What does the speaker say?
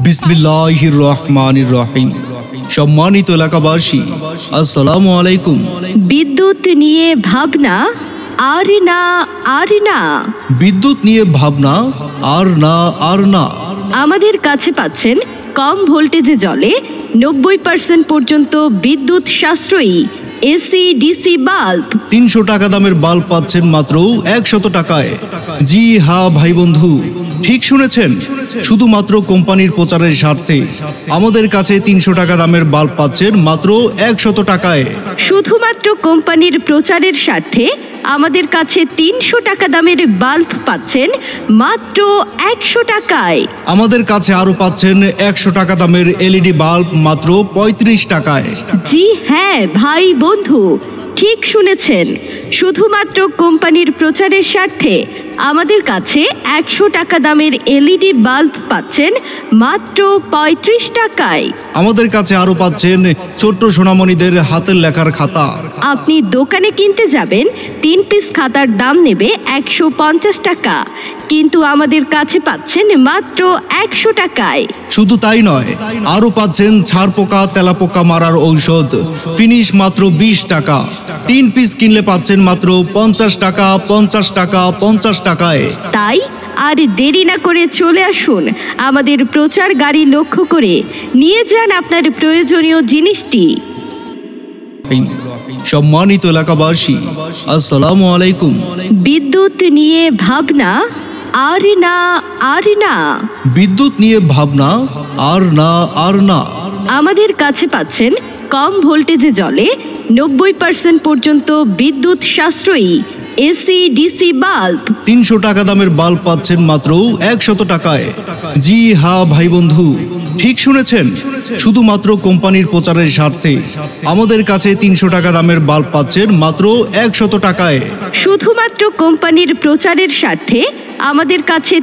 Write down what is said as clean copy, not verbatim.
বিসমিল্লাহির রহমানির রহিম। সম্মানিত এলাকাবাসী, আসসালামু আলাইকুম। বিদ্যুৎ নিয়ে ভাবনা আর না আর না। বিদ্যুৎ নিয়ে ভাবনা আর না আর না। আমাদের কাছে পাচ্ছেন কম ভোল্টেজে জ্বলে 90% পর্যন্ত বিদ্যুৎ সাশ্রয়ী এসি ডিসি বাল্ব। 300 টাকা দামের বাল্ব পাচ্ছেন মাত্র 100 টাকায়। জি হ্যাঁ ভাই বন্ধু, ঠিক শুনেছেন, শুধুমাত্র কোম্পানির প্রচারের স্বার্থে আমাদের কাছে 300 টাকা দামের বাল্ব পাচ্ছেন মাত্র 100 টাকায়। শুধুমাত্র কোম্পানির প্রচারের স্বার্থে আমাদের কাছে 300 টাকা দামের বাল্ব পাচ্ছেন মাত্র 100 টাকায়। আমাদের কাছে আরো পাচ্ছেন 100 টাকা দামের এলইডি বাল্ব মাত্র 35 টাকায়। জি হ্যাঁ ভাই বন্ধু, ঠিক শুনেছেন, শুধুমাত্র কোম্পানির প্রচারের স্বার্থে আমাদের কাছে 100 টাকা দামের এলইডি বাল্ব পাচ্ছেন মাত্র 35 টাকায়। আমাদের কাছে আরো পাচ্ছেন ছোট্ট সোনামণিদের হাতের লেখার খাতা। আপনি দোকানে কিনতে যাবেন, 3 পিস খাতার দাম নেবে 150 টাকা, কিন্তু আমাদের কাছে পাচ্ছেন মাত্র 100 টাকায়। শুধু তাই নয়, আরো পাচ্ছেন ছাড় পোকা তেলাপোকা মারার ঔষধ ফিনিশ মাত্র 20 টাকা। 3 পিস কিনলে পাচ্ছেন মাত্র 50 টাকা 50 টাকা 50 টাকায়। তাই আর দেরি না করে চলে আসুন আমাদের প্রচার গাড়ি লক্ষ্য করে, নিয়ে যান আপনার প্রয়োজনীয় জিনিসটি। সম্মানিত এলাকাবাসী, আসসালামু আলাইকুম। বিদ্যুৎ নিয়ে ভাবনা আর না আর না। বিদ্যুৎ নিয়ে ভাবনা আর না আর না। আমাদের কাছে পাচ্ছেন কম ভোল্টেজে জ্বলে 90% পর্যন্ত বিদ্যুৎ সাশ্রয়ী এসি ডিসি বাল্ব। 300 টাকা দামের বাল্ব পাচ্ছেন মাত্র 100 টাকায়। জি হ্যাঁ ভাই বন্ধু, ঠিক শুনেছেন, শুধুমাত্র কোম্পানির প্রচারের স্বার্থে আমাদের কাছে 300 টাকা দামের বাল্ব পাচ্ছেন মাত্র 100 টাকায়। শুধুমাত্র কোম্পানির প্রচারের স্বার্থে আমাদের কাছে